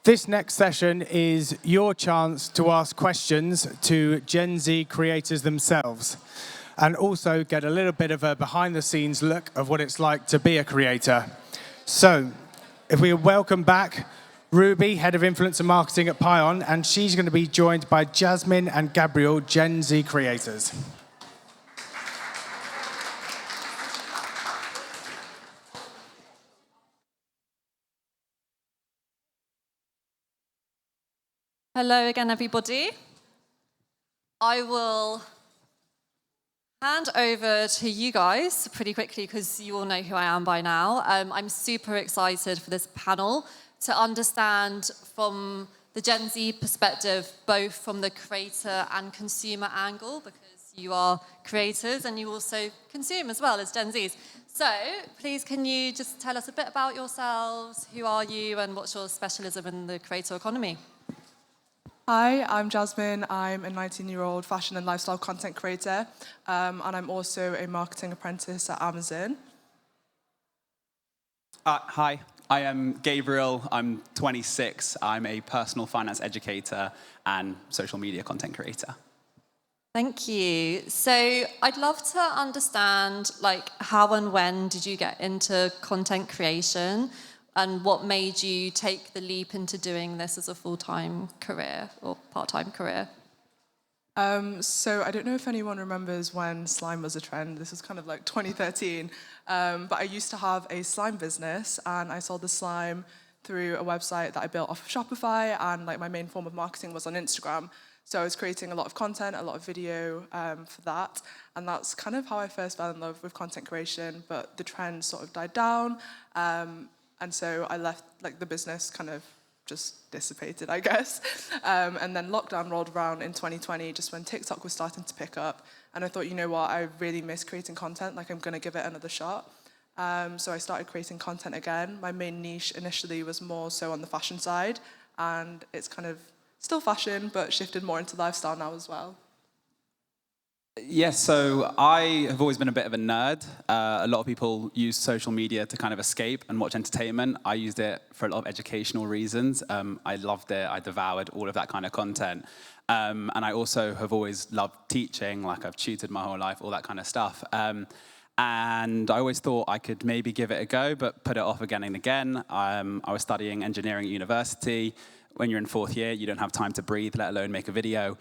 This next session is your chance to ask questions to Gen Z creators themselves and also get a little bit of a behind-the-scenes look of what it's like to be a creator. So, if we welcome back Ruby, Head of Influencer Marketing at Pion, and she's going to be joined by Jasmine and Gabriel, Gen Z creators. Hello again, everybody. I will hand over to you guys pretty quickly because you all know who I am by now. I'm super excited for this panel to understand from the Gen Z perspective, both from the creator and consumer angle, because you are creators and you also consume as well as Gen Zs. So please, can you just tell us a bit about yourselves? Who are you and what's your specialism in the creator economy? Hi, I'm Jasmine. I'm a 19-year-old fashion and lifestyle content creator, and I'm also a marketing apprentice at Amazon. Hi, I am Gabriel. I'm 26. I'm a personal finance educator and social media content creator. Thank you. So I'd love to understand, how and when did you get into content creation? And what made you take the leap into doing this as a full-time career or part-time career? So I don't know if anyone remembers when slime was a trend. This was kind of like 2013. But I used to have a slime business, and I sold the slime through a website that I built off of Shopify, and my main form of marketing was on Instagram. So I was creating a lot of content, a lot of video for that, and that's kind of how I first fell in love with content creation. But the trend sort of died down. And so I left, the business kind of just dissipated, I guess. And then lockdown rolled around in 2020, just when TikTok was starting to pick up. And I thought, you know what, I really miss creating content, I'm going to give it another shot. So I started creating content again. My main niche initially was more so on the fashion side, and it's kind of still fashion, but shifted more into lifestyle now as well. Yes, so I have always been a bit of a nerd. A lot of people use social media to kind of escape and watch entertainment. I used it for a lot of educational reasons. I loved it. I devoured all of that kind of content. And I also have always loved teaching, I've tutored my whole life, all that kind of stuff. And I always thought I could maybe give it a go, but put it off again and again. I was studying engineering at university. When you're in fourth year, you don't have time to breathe, let alone make a video.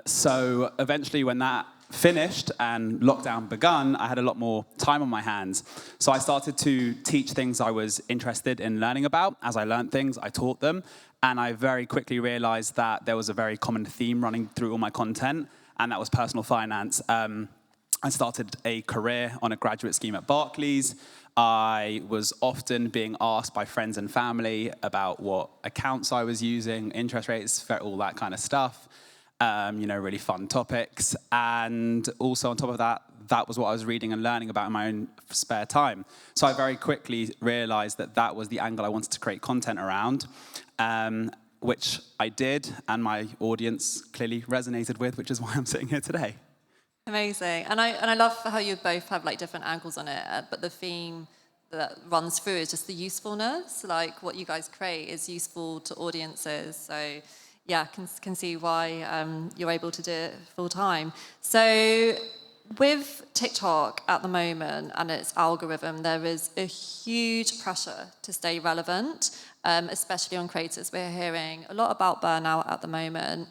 So eventually when that finished and lockdown begun, I had a lot more time on my hands. So I started to teach things I was interested in learning about. As I learned things, I taught them. And I very quickly realized that there was a very common theme running through all my content, and that was personal finance. I started a career on a graduate scheme at Barclays. I was often being asked by friends and family about what accounts I was using, interest rates, all that kind of stuff. Really fun topics. And also on top of that, that was what I was reading and learning about in my own spare time. So I very quickly realized that that was the angle I wanted to create content around, which I did, and my audience clearly resonated with, which is why I'm sitting here today. Amazing. And I love how you both have different angles on it, but the theme that runs through is just the usefulness. What you guys create is useful to audiences. So yeah, can see why you're able to do it full time. So with TikTok at the moment and its algorithm, there is a huge pressure to stay relevant, especially on creators. We're hearing a lot about burnout at the moment.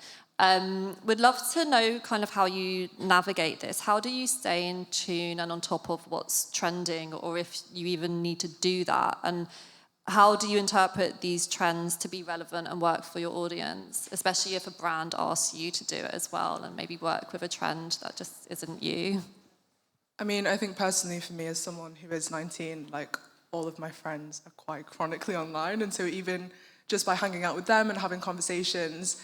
We'd love to know kind of how you navigate this. How do you stay in tune and on top of what's trending, or if you even need to do that? And how do you interpret these trends to be relevant and work for your audience, especially if a brand asks you to do it as well and maybe work with a trend that just isn't you? I think personally for me, as someone who is 19, all of my friends are quite chronically online. And so even just by hanging out with them and having conversations,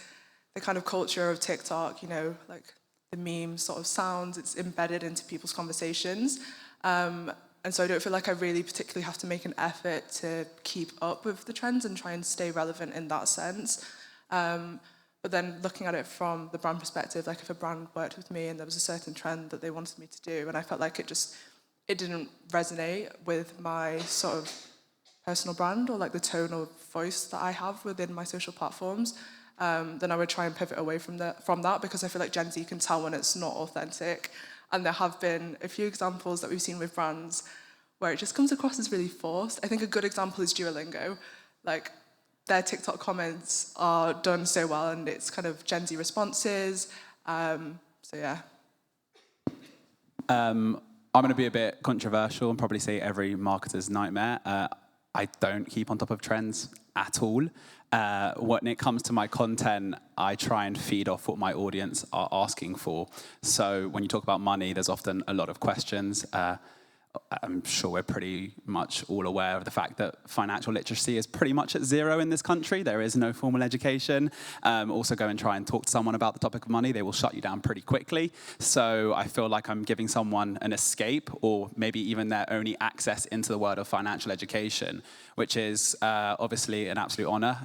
the kind of culture of TikTok, the meme sort of sounds, it's embedded into people's conversations. And so I don't feel like I really particularly have to make an effort to keep up with the trends and try and stay relevant in that sense. But then looking at it from the brand perspective, if a brand worked with me and there was a certain trend that they wanted me to do, and I felt like it didn't resonate with my sort of personal brand or like the tone of voice that I have within my social platforms, then I would try and pivot away from that because I feel like Gen Z can tell when it's not authentic. And there have been a few examples that we've seen with brands where it just comes across as really forced. I think a good example is Duolingo. Like, their TikTok comments are done so well, and it's kind of Gen Z responses. So yeah. I'm going to be a bit controversial and probably say every marketer's nightmare. I don't keep on top of trends at all. When it comes to my content, I try and feed off what my audience are asking for. So when you talk about money, there's often a lot of questions. I'm sure we're pretty much all aware of the fact that financial literacy is pretty much at zero in this country. There is no formal education. Also go and try and talk to someone about the topic of money. They will shut you down pretty quickly. So I feel like I'm giving someone an escape or maybe even their only access into the world of financial education, which is obviously an absolute honor,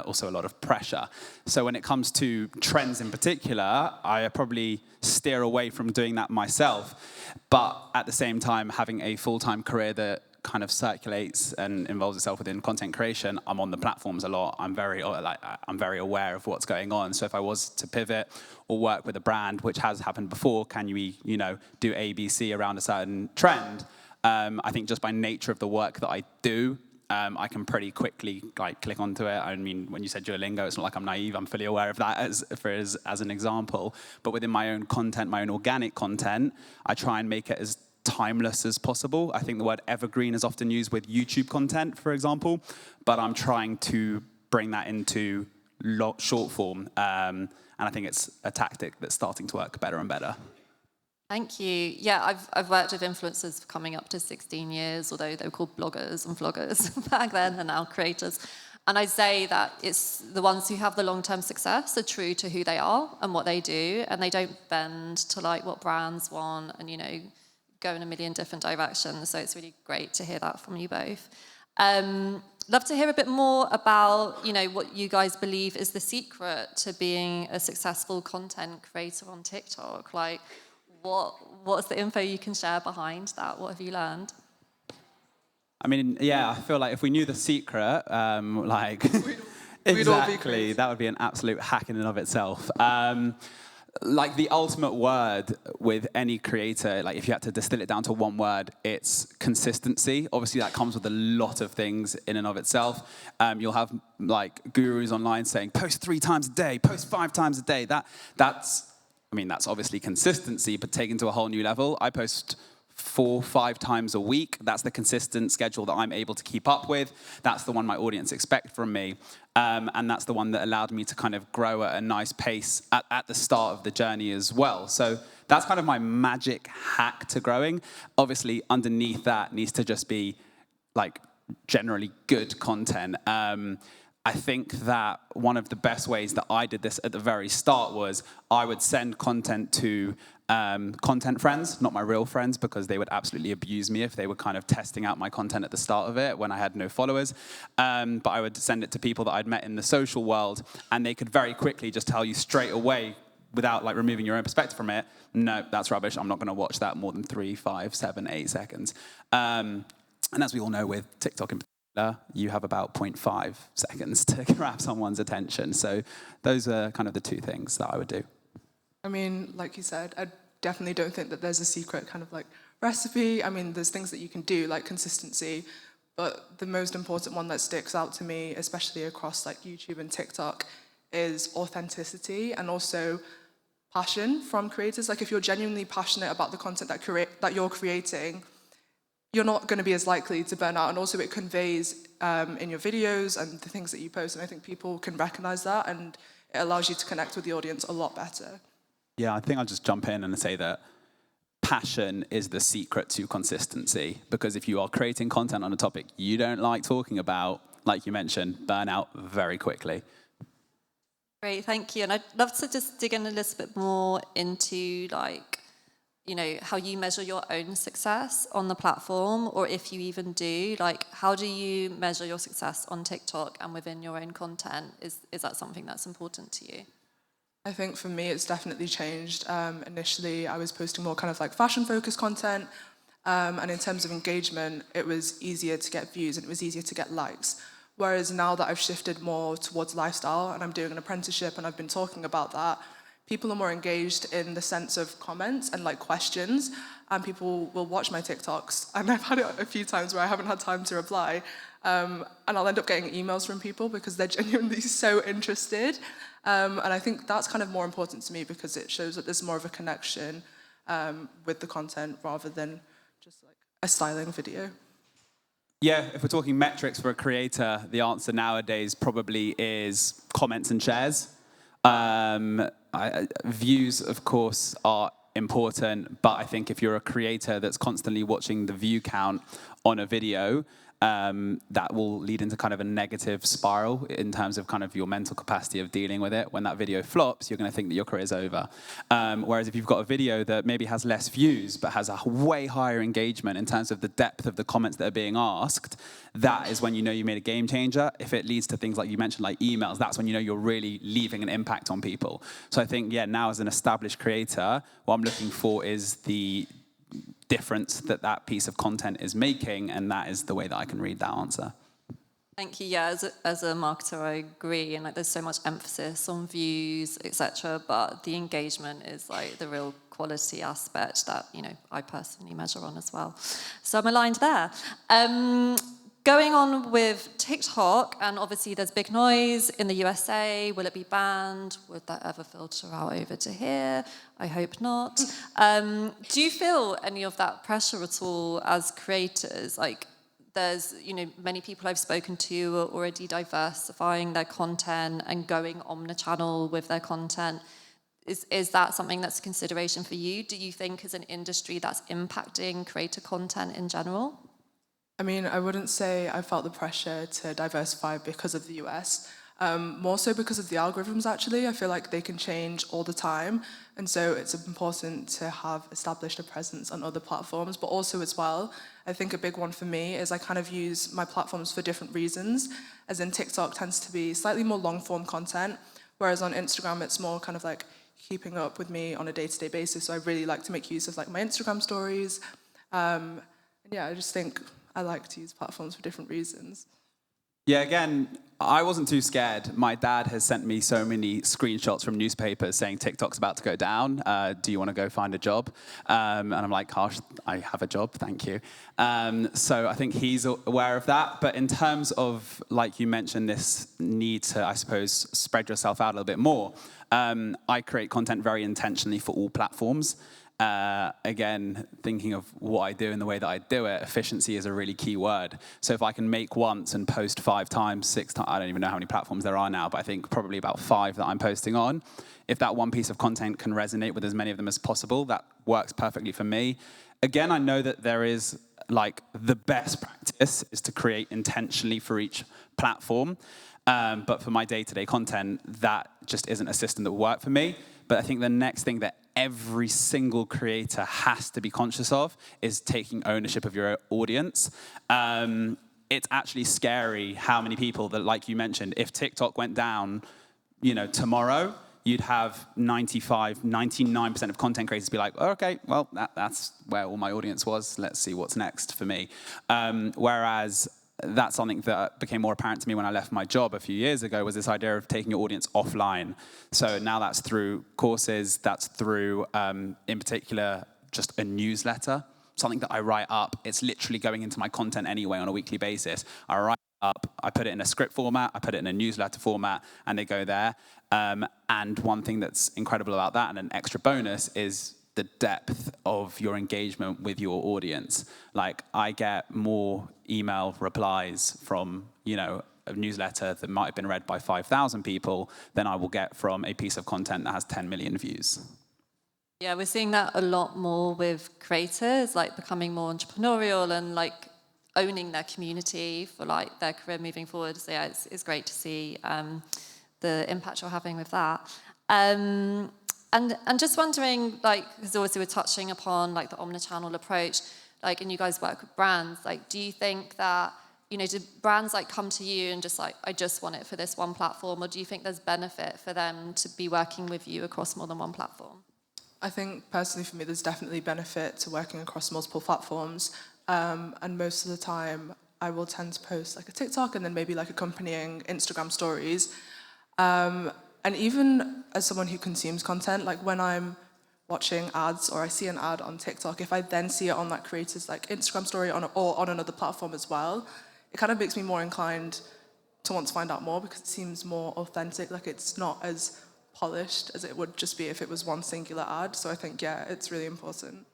also a lot of pressure. So when it comes to trends in particular, I probably steer away from doing that myself. But at the same time, having a full-time career that kind of circulates and involves itself within content creation, I'm on the platforms a lot. I'm very aware of what's going on. So if I was to pivot or work with a brand, which has happened before, can we, do ABC around a certain trend? I think just by nature of the work that I do, I can pretty quickly click onto it. I mean, when you said Duolingo, it's not like I'm naive. I'm fully aware of that as an example. But within my own content, my own organic content, I try and make it as timeless as possible. I think the word evergreen is often used with YouTube content, for example, but I'm trying to bring that into short form. And I think it's a tactic that's starting to work better and better. Thank you. Yeah, I've worked with influencers for coming up to 16 years, although they were called bloggers and vloggers back then and now creators. And I say that it's the ones who have the long-term success are true to who they are and what they do, and they don't bend to what brands want and, go in a million different directions. So it's really great to hear that from you both. Love to hear a bit more about, what you guys believe is the secret to being a successful content creator on TikTok. What's the info you can share behind that? What have you learned? I mean, yeah, I feel like if we knew the secret, We'd all be crazy. That would be an absolute hack in and of itself. The ultimate word with any creator, if you had to distill it down to one word, it's consistency. Obviously, that comes with a lot of things in and of itself. You'll have gurus online saying, post 3 times a day, post 5 times a day. That's obviously consistency, but taken to a whole new level. I post 4-5 times a week. That's the consistent schedule that I'm able to keep up with. That's the one my audience expect from me. And that's the one that allowed me to kind of grow at a nice pace at the start of the journey as well. So that's kind of my magic hack to growing. Obviously, underneath that needs to just be generally good content. I think that one of the best ways that I did this at the very start was I would send content to content friends, not my real friends, because they would absolutely abuse me if they were kind of testing out my content at the start of it when I had no followers. But I would send it to people that I'd met in the social world, and they could very quickly just tell you straight away, without removing your own perspective from it, no, that's rubbish. I'm not going to watch that more than 3, 5, 7, 8 seconds. And as we all know with TikTok in particular, you have about 0.5 seconds to grab someone's attention. So those are kind of the 2 things that I would do. I mean, like you said, I definitely don't think that there's a secret kind of recipe. I mean, there's things that you can do, like consistency, but the most important one that sticks out to me, especially across YouTube and TikTok, is authenticity and also passion from creators. If you're genuinely passionate about the content that you're creating, you're not going to be as likely to burn out. And also it conveys in your videos and the things that you post. And I think people can recognize that, and it allows you to connect with the audience a lot better. Yeah, I think I'll just jump in and say that passion is the secret to consistency. Because if you are creating content on a topic you don't like talking about, like you mentioned, burn out very quickly. Great, thank you. And I'd love to just dig in a little bit more into how you measure your own success on the platform, or if you even do, how do you measure your success on TikTok and within your own content? Is that something that's important to you? I think for me, it's definitely changed. Initially, I was posting more kind of fashion-focused content, And in terms of engagement, it was easier to get views and it was easier to get likes. Whereas now that I've shifted more towards lifestyle and I'm doing an apprenticeship and I've been talking about that, people are more engaged in the sense of comments and like questions, and people will watch my TikToks. And I've had it a few times where I haven't had time to reply, and I'll end up getting emails from people because they're genuinely so interested. And I think that's kind of more important to me because it shows that there's more of a connection with the content rather than just like a styling video. Yeah, if we're talking metrics for a creator, the answer nowadays probably is comments and shares. Views, of course, are important, but I think if you're a creator that's constantly watching the view count on a video, that will lead into kind of a negative spiral in terms of kind of your mental capacity of dealing with it. When that video flops, you're going to think that your career's over. Whereas if you've got a video that maybe has less views but has a way higher engagement in terms of the depth of the comments that are being asked, that is when you know you made a game changer. If it leads to things like you mentioned, like emails, that's when you know you're really leaving an impact on people. So I think, yeah, now as an established creator, what I'm looking for is the difference that that piece of content is making, and that is the way that I can read that answer. Thank you. Yeah, as a marketer, I agree. And like, there's so much emphasis on views, etc. But the engagement is like the real quality aspect that I personally measure on as well. So I'm aligned there. Going on with TikTok, and obviously there's big noise in the USA. Will it be banned? Would that ever filter out over to here? I hope not. Do you feel any of that pressure at all as creators? Like, there's many people I've spoken to are already diversifying their content and going omnichannel with their content. Is that something that's a consideration for you? Do you think as an industry that's impacting creator content in general? I mean, I wouldn't say I felt the pressure to diversify because of the US. More so because of the algorithms, actually. I feel like they can change all the time. And so it's important to have established a presence on other platforms. But also as well, I think a big one for me is I kind of use my platforms for different reasons. As in TikTok tends to be slightly more long-form content, whereas on Instagram it's more kind of like keeping up with me on a day-to-day basis. So I really like to make use of like my Instagram stories. And yeah, I just think I like to use platforms for different reasons. Yeah, again, I wasn't too scared. My dad has sent me so many screenshots from newspapers saying TikTok's about to go down. Do you want to go find a job? And I'm like, gosh, I have a job, thank you. So I think he's aware of that. But in terms of, like you mentioned, this need to, I suppose, spread yourself out a little bit more, I create content very intentionally for all platforms. Again, thinking of what I do and the way that I do it, efficiency is a really key word. So if I can make once and post 5 times, 6 times, I don't even know how many platforms there are now, but I think probably about 5 that I'm posting on. If that one piece of content can resonate with as many of them as possible, that works perfectly for me. Again, I know that there is, like, the best practice is to create intentionally for each platform. But for my day-to-day content, that just isn't a system that will work for me. But I think the next thing that every single creator has to be conscious of is taking ownership of your audience. It's actually scary how many people that, like you mentioned, if TikTok went down, tomorrow, you'd have 99% of content creators be like, oh, okay, well, that's where all my audience was. Let's see what's next for me. Whereas that's something that became more apparent to me when I left my job a few years ago, was this idea of taking your audience offline. So now that's through courses, that's through, in particular, just a newsletter, something that I write up. It's literally going into my content anyway on a weekly basis. I write it up, I put it in a script format, I put it in a newsletter format, and they go there. And one thing that's incredible about that, and an extra bonus, is the depth of your engagement with your audience. Like, I get more email replies from, a newsletter that might have been read by 5,000 people than I will get from a piece of content that has 10 million views. Yeah, we're seeing that a lot more with creators, like becoming more entrepreneurial and like owning their community for like their career moving forward. So yeah, it's great to see the impact you're having with that. And just wondering, like, because obviously we're touching upon like the omnichannel approach, like, and you guys work with brands, like, do you think that, do brands like come to you and just like, I just want it for this one platform, or do you think there's benefit for them to be working with you across more than one platform? I think personally for me, there's definitely benefit to working across multiple platforms. And most of the time, I will tend to post like a TikTok and then maybe like accompanying Instagram stories. And even as someone who consumes content, like when I'm watching ads or I see an ad on TikTok, if I then see it on that creator's like Instagram story or on another platform as well, it kind of makes me more inclined to want to find out more because it seems more authentic. Like it's not as polished as it would just be if it was one singular ad. So I think, yeah, it's really important.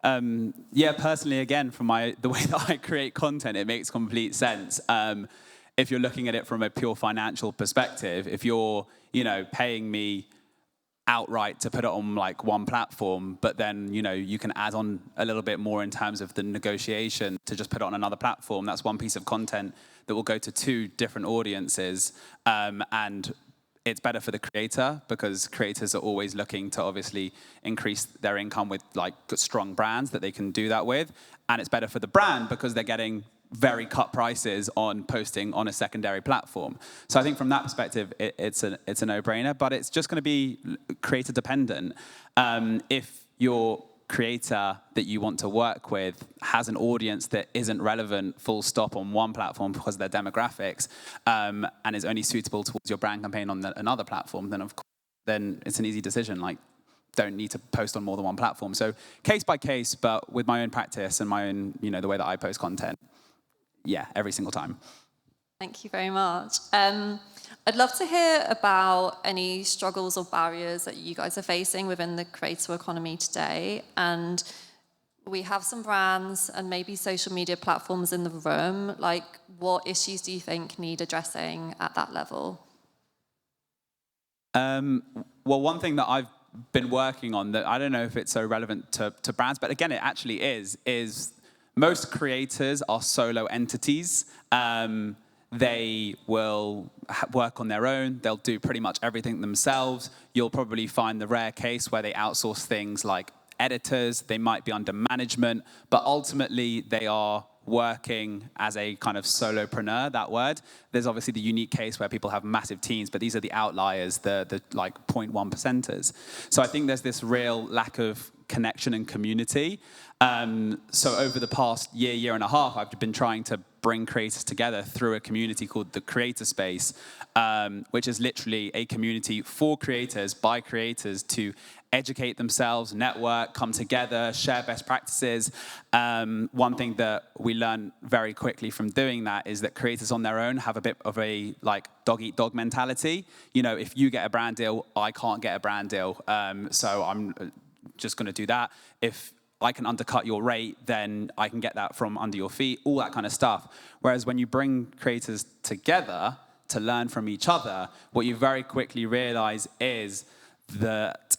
Yeah, personally, again, from the way that I create content, it makes complete sense. If you're looking at it from a pure financial perspective, if you're, paying me outright to put it on like one platform, but then, you can add on a little bit more in terms of the negotiation to just put it on another platform. That's one piece of content that will go to two different audiences. And it's better for the creator because creators are always looking to obviously increase their income with like strong brands that they can do that with. And it's better for the brand because they're getting very cut prices on posting on a secondary platform. So I think from that perspective, it's a no-brainer, but it's just going to be creator dependent. If your creator that you want to work with has an audience that isn't relevant full stop on one platform because of their demographics, and is only suitable towards your brand campaign on another platform, then of course, then it's an easy decision. Like, don't need to post on more than one platform. So case by case, but with my own practice and my own, the way that I post content, yeah, every single time. Thank you very much. I'd love to hear about any struggles or barriers that you guys are facing within the creator economy today. And we have some brands and maybe social media platforms in the room. Like, what issues do you think need addressing at that level? Well, one thing that I've been working on that I don't know if it's so relevant to brands, but again, it actually is most creators are solo entities. They will work on their own. They'll do pretty much everything themselves. You'll probably find the rare case where they outsource things like editors. They might be under management, but ultimately they are working as a kind of solopreneur, that word. There's obviously the unique case where people have massive teams, but these are the outliers, the like 0.1%ers. So I think there's this real lack of connection and community. So over the past year and a half, I've been trying to bring creators together through a community called the Creator Space, which is literally a community for creators, by creators, to educate themselves, network, come together, share best practices. One thing that we learned very quickly from doing that is that creators on their own have a bit of a like dog-eat-dog mentality. If you get a brand deal, I can't get a brand deal, so I'm just going to do that. If I can undercut your rate, then I can get that from under your feet, all that kind of stuff. Whereas when you bring creators together to learn from each other, what you very quickly realize is that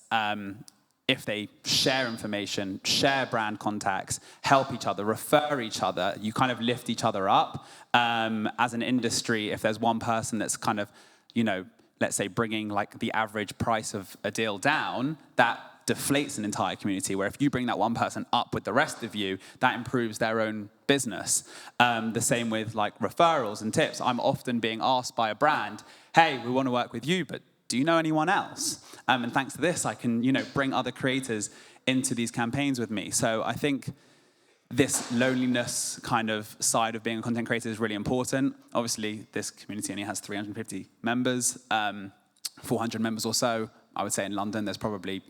if they share information, share brand contacts, help each other, refer each other, you kind of lift each other up. As an industry, if there's one person that's kind of, let's say bringing like the average price of a deal down, that deflates an entire community, where if you bring that one person up with the rest of you, that improves their own business. The same with like referrals and tips. I'm often being asked by a brand, hey, we want to work with you, but do you know anyone else? And thanks to this, I can, bring other creators into these campaigns with me. So I think this loneliness kind of side of being a content creator is really important. Obviously, this community only has 350 members, 400 members or so. I would say in London, there's probably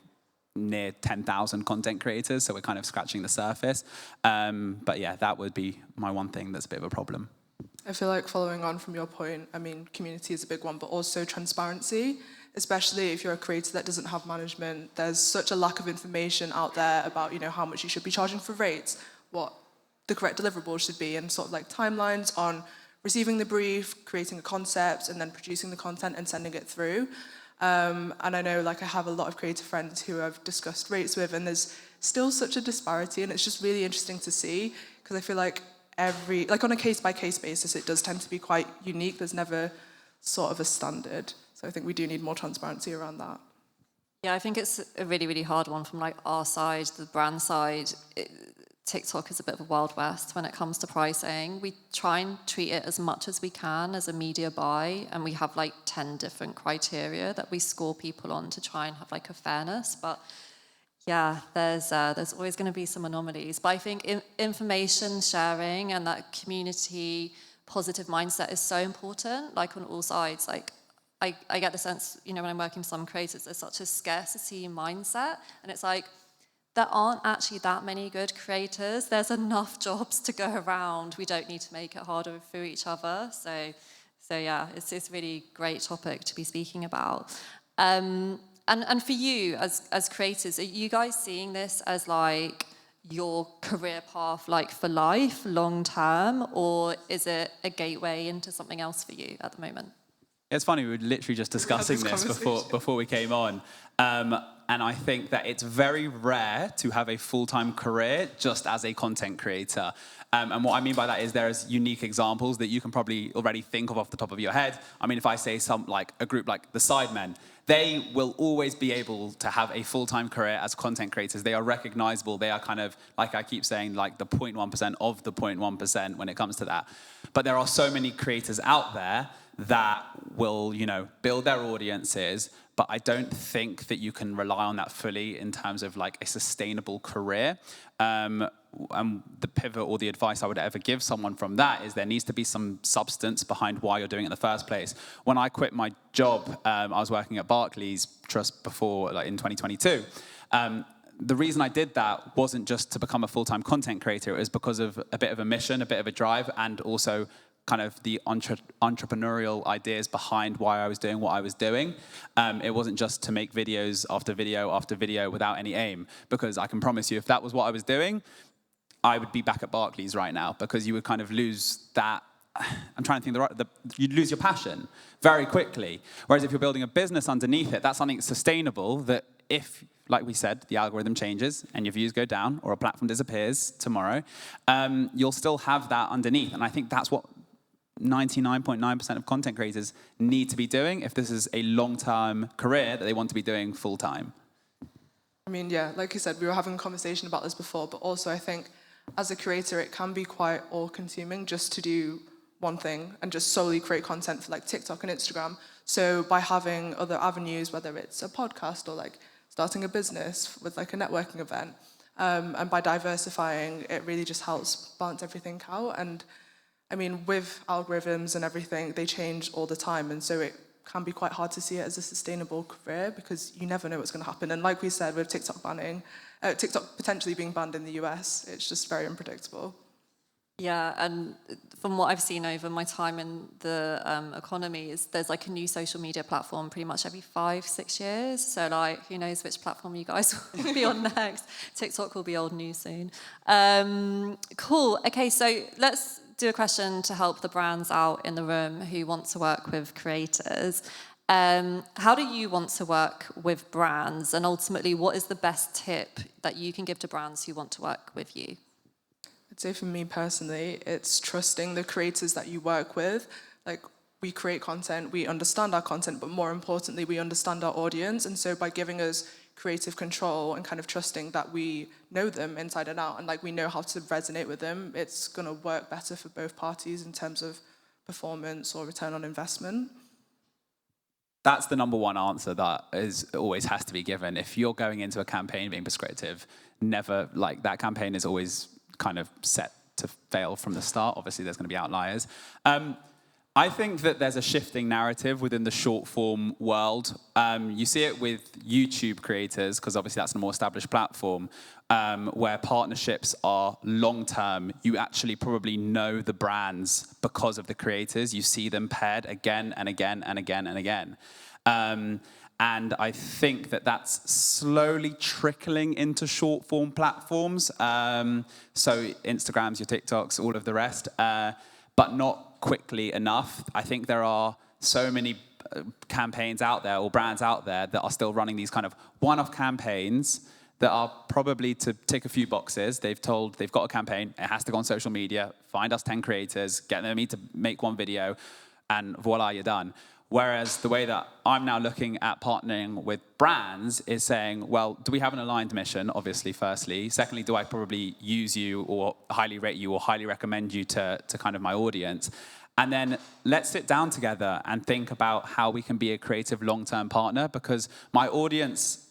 near 10,000 content creators, so we're kind of scratching the surface. But yeah, that would be my one thing that's a bit of a problem. I feel like following on from your point, community is a big one, but also transparency, especially if you're a creator that doesn't have management. There's such a lack of information out there about, how much you should be charging for rates, what the correct deliverables should be, and sort of like timelines on receiving the brief, creating a concept, and then producing the content and sending it through. And I know I have a lot of creative friends who I've discussed rates with, and there's still such a disparity, and it's just really interesting to see, because I feel like on a case-by-case basis, it does tend to be quite unique. There's never sort of a standard. So I think we do need more transparency around that. Yeah, I think it's a really, really hard one from our side, the brand side. TikTok is a bit of a wild west when it comes to pricing. We try and treat it as much as we can as a media buy, and we have 10 different criteria that we score people on to try and have a fairness. But Yeah, there's always going to be some anomalies, but I think information sharing and that community positive mindset is so important. Like on all sides, like I get the sense, you know, when I'm working with some creators, there's such a scarcity mindset, and it's like there aren't actually that many good creators. There's enough jobs to go around. We don't need to make it harder for each other. So yeah, it's a really great topic to be speaking about. And for you as creators, are you guys seeing this as like your career path, like for life, long term, or is it a gateway into something else for you at the moment? It's funny, we were literally just discussing this before we came on. And I think that it's very rare to have a full-time career just as a content creator. And what I mean by that is there's unique examples that you can probably already think of off the top of your head. I mean, if I say a group like the Sidemen, they will always be able to have a full-time career as content creators. They are recognizable. They are kind of, like I keep saying, like the 0.1% of the 0.1% when it comes to that. But there are so many creators out there that will, you know, build their audiences, but I don't think that you can rely on that fully in terms of like a sustainable career. And the pivot or the advice I would ever give someone from that is there needs to be some substance behind why you're doing it in the first place. When I quit my job, I was working at Barclays just before, like in 2022. The reason I did that wasn't just to become a full-time content creator. It was because of a bit of a mission, a bit of a drive, and also kind of the entrepreneurial ideas behind why I was doing what I was doing. It wasn't just to make videos after video after video without any aim, because I can promise you if that was what I was doing, I would be back at Barclays right now, because you would kind of lose that, I'm trying to think, you'd lose your passion very quickly. Whereas if you're building a business underneath it, that's something sustainable that if, like we said, the algorithm changes and your views go down or a platform disappears tomorrow, you'll still have that underneath. And I think that's what 99.9% of content creators need to be doing if this is a long-term career that they want to be doing full-time. I mean, yeah, like you said, we were having a conversation about this before, but also I think as a creator, it can be quite all-consuming just to do one thing and just solely create content for like TikTok and Instagram. So by having other avenues, whether it's a podcast or like starting a business with like a networking event, and by diversifying, it really just helps balance everything out. And I mean, with algorithms and everything, they change all the time. And so it can be quite hard to see it as a sustainable career because you never know what's going to happen. And like we said, with TikTok potentially being banned in the US, it's just very unpredictable. Yeah, and from what I've seen over my time in the economy, is there's like a new social media platform pretty much every 5-6 years. So like, who knows which platform you guys will be on next? TikTok will be old news soon. Cool. Okay, so let's do a question to help the brands out in the room who want to work with creators. How do you want to work with brands? And ultimately, what is the best tip that you can give to brands who want to work with you? I'd say for me personally, it's trusting the creators that you work with. Like, we create content, we understand our content, but more importantly, we understand our audience. And so by giving us creative control and kind of trusting that we know them inside and out and like we know how to resonate with them, it's going to work better for both parties in terms of performance or return on investment. That's the number one answer that always has to be given. If you're going into a campaign being prescriptive, never, like, that campaign is always kind of set to fail from the start. Obviously, there's going to be outliers. I think that there's a shifting narrative within the short form world. You see it with YouTube creators, because obviously that's a more established platform, where partnerships are long-term. You actually probably know the brands because of the creators. You see them paired again and again and again and again. And I think that that's slowly trickling into short-form platforms. So Instagrams, your TikToks, all of the rest, but not quickly enough. I think there are so many campaigns out there or brands out there that are still running these kind of one-off campaigns that are probably to tick a few boxes. They've got a campaign, it has to go on social media, find us 10 creators, get them to make one video, and voila, you're done. Whereas the way that I'm now looking at partnering with brands is saying, well, do we have an aligned mission, obviously, firstly? Secondly, do I probably use you or highly rate you or highly recommend you to kind of my audience? And then let's sit down together and think about how we can be a creative long-term partner, because my audience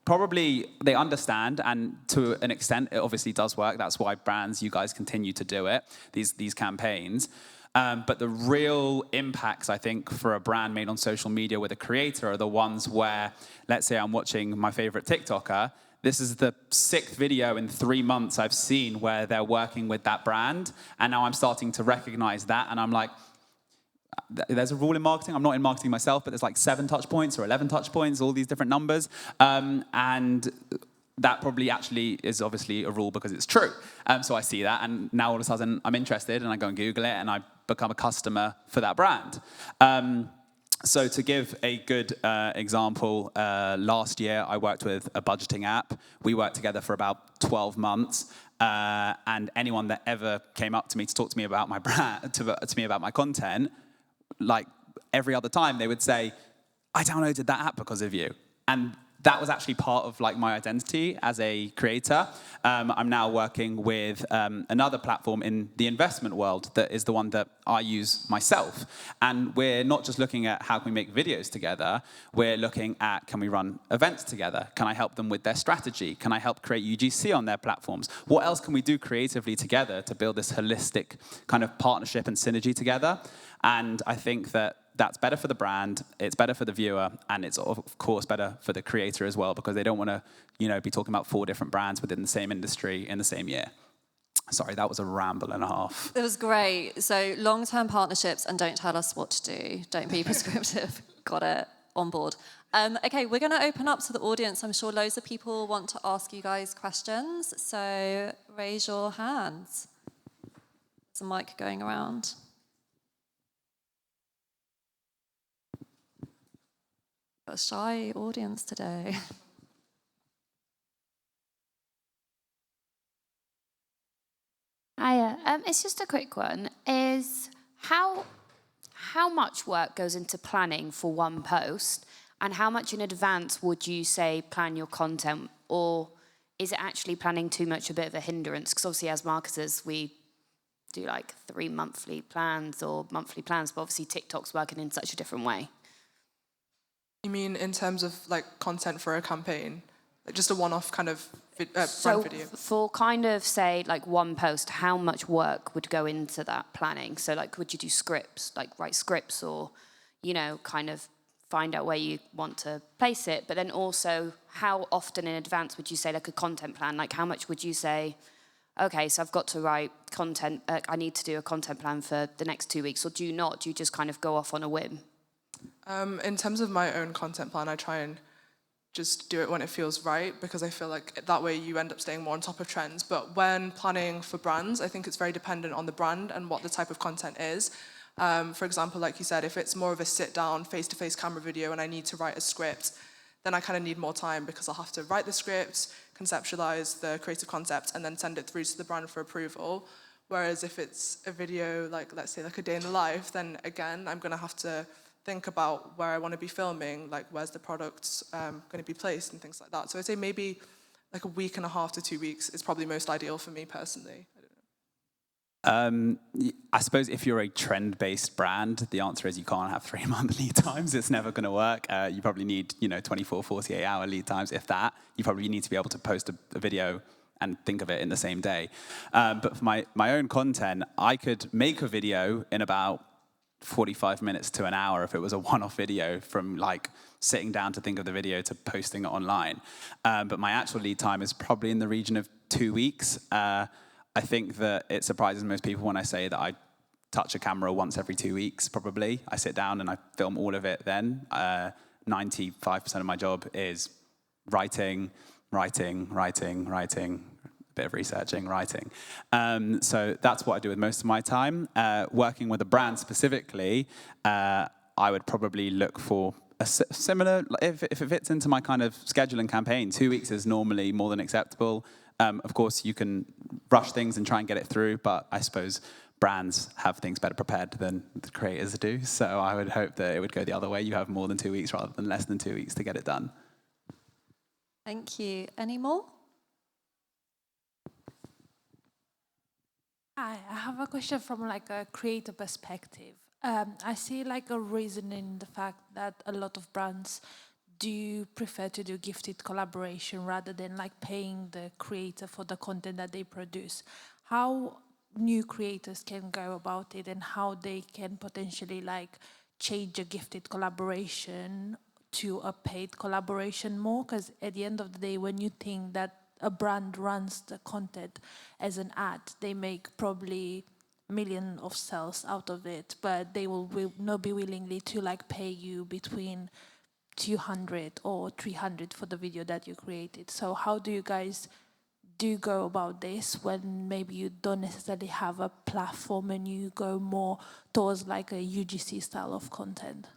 probably they understand, and to an extent, it obviously does work. That's why brands, you guys continue to do it, these campaigns. But the real impacts, I think, for a brand made on social media with a creator are the ones where, let's say I'm watching my favorite TikToker. This is the 6th video in 3 months I've seen where they're working with that brand. And now I'm starting to recognize that. And I'm like, there's a rule in marketing. I'm not in marketing myself, but there's like 7 touch points or 11 touch points, all these different numbers. And that probably actually is obviously a rule because it's true. So I see that, and now all of a sudden I'm interested, and I go and Google it, and I become a customer for that brand. So to give a good example, last year I worked with a budgeting app. We worked together for about 12 months. And anyone that ever came up to me to talk to me about my brand, to me about my content, like every other time they would say, I downloaded that app because of you. And that was actually part of like my identity as a creator. I'm now working with another platform in the investment world that is the one that I use myself. And we're not just looking at how can we make videos together, we're looking at can we run events together? Can I help them with their strategy? Can I help create UGC on their platforms? What else can we do creatively together to build this holistic kind of partnership and synergy together? And I think that that's better for the brand, it's better for the viewer, and it's of course better for the creator as well, because they don't want to, be talking about 4 different brands within the same industry in the same year. Sorry, that was a ramble and a half. It was great. So long-term partnerships, and don't tell us what to do. Don't be prescriptive. Got it. On board. Okay, we're going to open up to the audience. I'm sure loads of people want to ask you guys questions. So raise your hands. There's a mic going around. Got a shy audience today. Hiya. It's just a quick one. Is how much work goes into planning for one post, and how much in advance would you say plan your content, or is it actually planning too much a bit of a hindrance? Because obviously as marketers we do like 3 monthly plans or monthly plans, but obviously TikTok's working in such a different way. You mean in terms of like content for a campaign? Like just a one-off kind of So brand video? for kind of say like one post, how much work would go into that planning? So like would you do scripts, like write scripts, or, kind of find out where you want to place it? But then also how often in advance would you say like a content plan? Like how much would you say, okay, so I've got to write content, I need to do a content plan for the next 2 weeks, or do you not? Do you just kind of go off on a whim? In terms of my own content plan, I try and just do it when it feels right, because I feel like that way you end up staying more on top of trends. But when planning for brands, I think it's very dependent on the brand and what the type of content is. For example, like you said, if it's more of a sit-down, face-to-face camera video and I need to write a script, then I kind of need more time, because I'll have to write the script, conceptualize the creative concept, and then send it through to the brand for approval. Whereas if it's a video, like let's say like a day in the life, then again, I'm going to have to think about where I want to be filming, like where's the products going to be placed and things like that. So I'd say maybe like a week and a half to 2 weeks is probably most ideal for me personally. I don't know. I suppose if you're a trend-based brand, the answer is you can't have 3-month lead times. It's never going to work. You probably need 24, 48-hour lead times, if that. You probably need to be able to post a video and think of it in the same day. But for my own content, I could make a video in about 45 minutes to an hour if it was a one-off video, from like sitting down to think of the video to posting it online. But my actual lead time is probably in the region of 2 weeks. I think that it surprises most people when I say that I touch a camera once every 2 weeks, probably. I sit down and I film all of it then. 95% of my job is writing, bit of researching, writing. So that's what I do with most of my time. Working with a brand specifically, I would probably look for a similar, if it fits into my kind of schedule and campaign, 2 weeks is normally more than acceptable. Of course, you can rush things and try and get it through, but I suppose brands have things better prepared than the creators do. So I would hope that it would go the other way. You have more than 2 weeks rather than less than 2 weeks to get it done. Thank you. Any more? Hi, I have a question from like a creator perspective. I see like a reason in the fact that a lot of brands do you prefer to do gifted collaboration rather than like paying the creator for the content that they produce? How new creators can go about it, and how they can potentially like change a gifted collaboration to a paid collaboration more? Because at the end of the day, when you think that a brand runs the content as an ad, they make probably million of sales out of it, but they will not be willingly to like pay you between 200 or 300 for the video that you created. So how do you guys go about this when maybe you don't necessarily have a platform and you go more towards like a UGC style of content?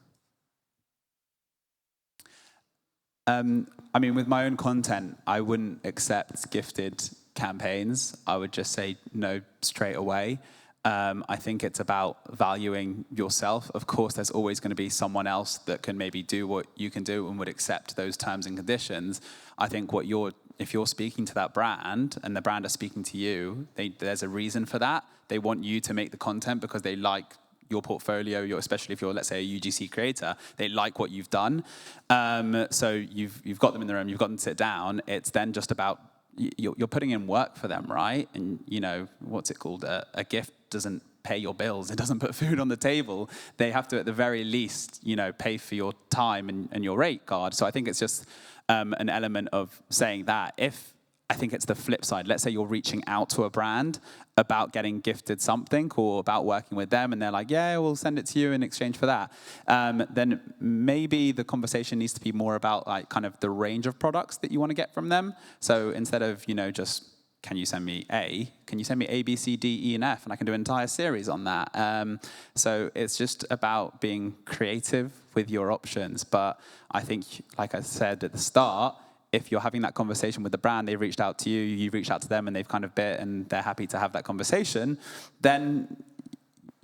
I mean, with my own content, I wouldn't accept gifted campaigns. I would just say no straight away. I think it's about valuing yourself. Of course, there's always going to be someone else that can maybe do what you can do and would accept those terms and conditions. I think if you're speaking to that brand and the brand are speaking to you, there's a reason for that. They want you to make the content because they like your portfolio, especially if you're, let's say, a UGC creator, they like what you've done. So you've got them in the room, you've got them to sit down. It's then just about you're putting in work for them, right? And what's it called? A gift doesn't pay your bills. It doesn't put food on the table. They have to, at the very least, pay for your time and your rate card. So I think it's just an element of saying that. I think it's the flip side. Let's say you're reaching out to a brand about getting gifted something or about working with them, and they're like, yeah, we'll send it to you in exchange for that. Then maybe the conversation needs to be more about like kind of the range of products that you want to get from them. So instead of, just, can you send me A, B, C, D, E, and F, and I can do an entire series on that. So it's just about being creative with your options. But I think, like I said at the start, if you're having that conversation with the brand, they've reached out to you, you've reached out to them, and they've kind of bit, and they're happy to have that conversation, then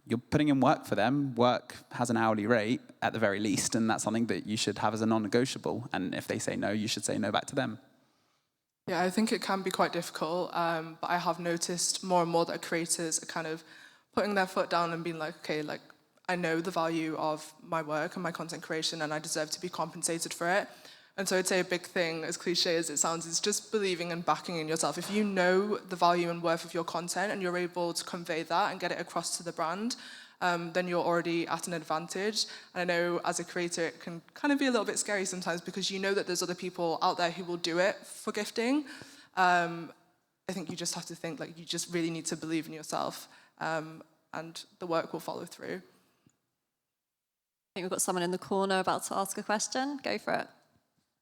you're putting in work for them. Work has an hourly rate at the very least, and that's something that you should have as a non-negotiable. And if they say no, you should say no back to them. Yeah, I think it can be quite difficult, but I have noticed more and more that creators are kind of putting their foot down and being like, okay, like, I know the value of my work and my content creation, and I deserve to be compensated for it. And so I'd say a big thing, as cliche as it sounds, is just believing and backing in yourself. If you know the value and worth of your content and you're able to convey that and get it across to the brand, then you're already at an advantage. And I know as a creator, it can kind of be a little bit scary sometimes because you know that there's other people out there who will do it for gifting. I think you just have to think like you just really need to believe in yourself, and the work will follow through. I think we've got someone in the corner about to ask a question. Go for it.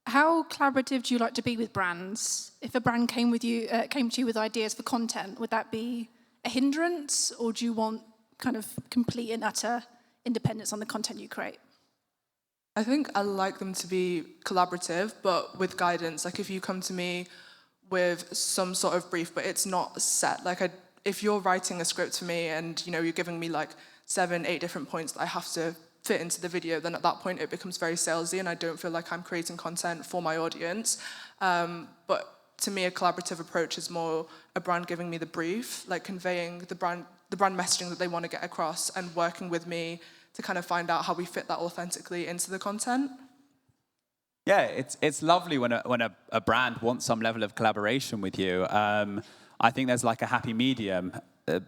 How collaborative do you like to be with brands? If a brand came to you with ideas for content, would that be a hindrance, or do you want kind of complete and utter independence on the content you create? I think I like them to be collaborative, but with guidance. Like if you come to me with some sort of brief, but it's not set. Like if you're writing a script for me and you're giving me like 7, 8 different points that I have to fit into the video, then at that point it becomes very salesy and I don't feel like I'm creating content for my audience. But to me, a collaborative approach is more a brand giving me the brief, like conveying the brand messaging that they want to get across and working with me to kind of find out how we fit that authentically into the content. Yeah, it's lovely when a brand wants some level of collaboration with you. I think there's like a happy medium.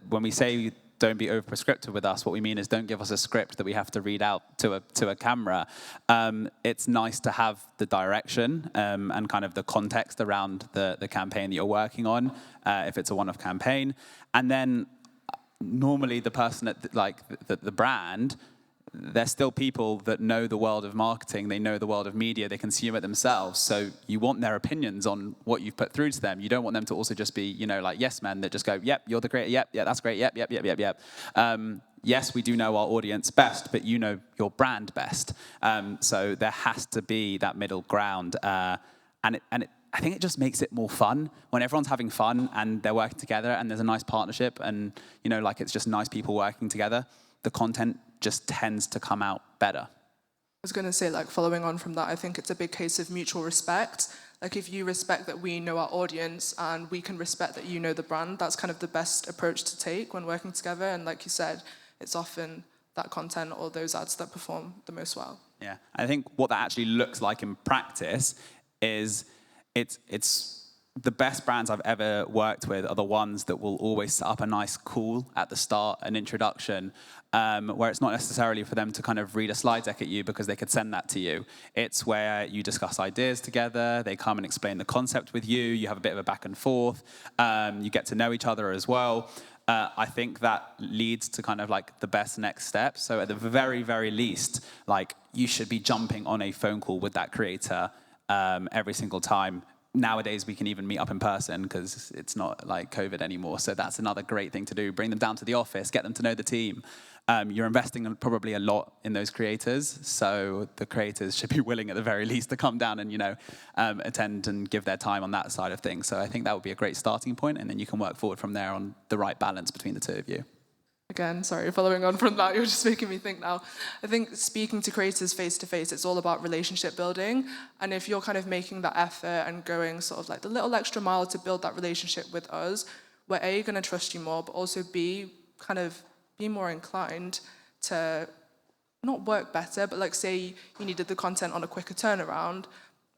When we say don't be over-prescriptive with us, what we mean is don't give us a script that we have to read out to a camera. It's nice to have the direction and kind of the context around the campaign that you're working on, if it's a one-off campaign. And then normally the person at the brand, they're still people that know the world of marketing, they know the world of media, they consume it themselves. So you want their opinions on what you've put through to them. You don't want them to also just be, like yes men that just go, yep, you're the creator, yep, yeah, that's great, yep. Yes, we do know our audience best, but you know your brand best. So there has to be that middle ground. I think it just makes it more fun when everyone's having fun and they're working together and there's a nice partnership and, it's just nice people working together. The content just tends to come out better. I was going to say, following on from that, I think it's a big case of mutual respect. Like, if you respect that we know our audience and we can respect that you know the brand, that's kind of the best approach to take when working together. And like you said, it's often that content or those ads that perform the most well. Yeah, I think what that actually looks like in practice is it's the best brands I've ever worked with are the ones that will always set up a nice call at the start, an introduction, where it's not necessarily for them to kind of read a slide deck at you because they could send that to you. It's where you discuss ideas together, they come and explain the concept with you, you have a bit of a back and forth, you get to know each other as well. I think that leads to kind of like the best next step. So at the very, very least, like you should be jumping on a phone call with that creator every single time. Nowadays, we can even meet up in person because it's not like COVID anymore. So that's another great thing to do. Bring them down to the office, get them to know the team. You're investing probably a lot in those creators. So the creators should be willing at the very least to come down and, you know, attend and give their time on that side of things. So I think that would be a great starting point. And then you can work forward from there on the right balance between the two of you. Again, sorry, following on from that, you're just making me think now. I think speaking to creators face-to-face, it's all about relationship building. And if you're kind of making that effort and going sort of like the little extra mile to build that relationship with us, we're A, going to trust you more, but also B, kind of be more inclined to not work better, but like say you needed the content on a quicker turnaround,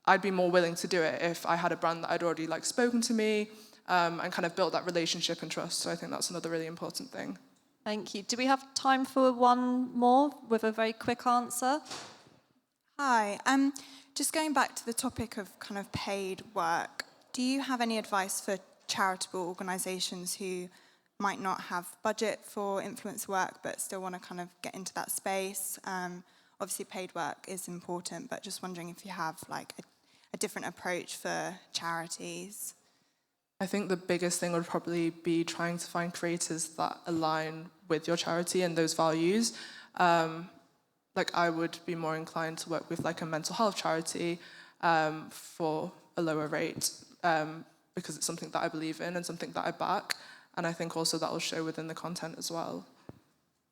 I'd be more willing to do it if I had a brand that I'd already like spoken to me and kind of built that relationship and trust. So I think that's another really important thing. Thank you. Do we have time for one more with a very quick answer? Hi. Just going back to the topic of kind of paid work, do you have any advice for charitable organisations who might not have budget for influencer work but still want to kind of get into that space? Obviously, paid work is important, but just wondering if you have like a different approach for charities. I think the biggest thing would probably be trying to find creators that align with your charity and those values. Like I would be more inclined to work with like a mental health charity for a lower rate because it's something that I believe in and something that I back. And I think also that will show within the content as well.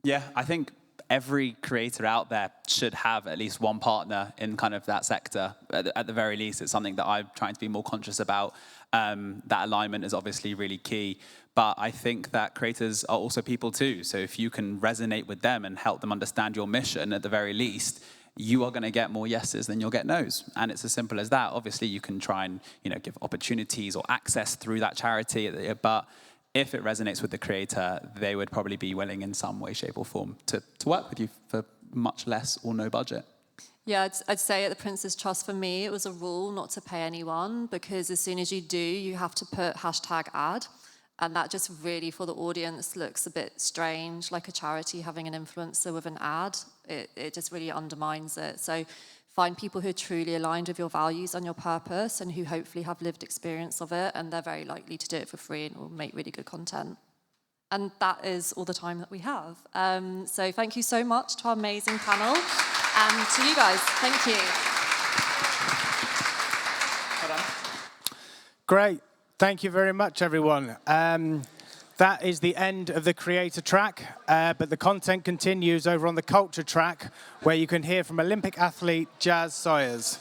Yeah, I think every creator out there should have at least one partner in kind of that sector. At the very least, it's something that I'm trying to be more conscious about. That alignment is obviously really key. But I think that creators are also people too. So if you can resonate with them and help them understand your mission, at the very least, you are going to get more yeses than you'll get nos. And it's as simple as that. Obviously, you can try and give opportunities or access through that charity. But if it resonates with the creator, they would probably be willing in some way, shape or form to work with you for much less or no budget. Yeah, I'd say at the Prince's Trust, for me, it was a rule not to pay anyone, because as soon as you do, you have to put #ad. And that just really, for the audience, looks a bit strange, like a charity having an influencer with an ad. It just really undermines it. So find people who are truly aligned with your values and your purpose and who hopefully have lived experience of it, and they're very likely to do it for free and will make really good content. And that is all the time that we have. So thank you so much to our amazing panel and to you guys. Thank you. Well done. Great. Thank you very much, everyone. That is the end of the creator track, but the content continues over on the culture track, where you can hear from Olympic athlete Jazz Sawyers.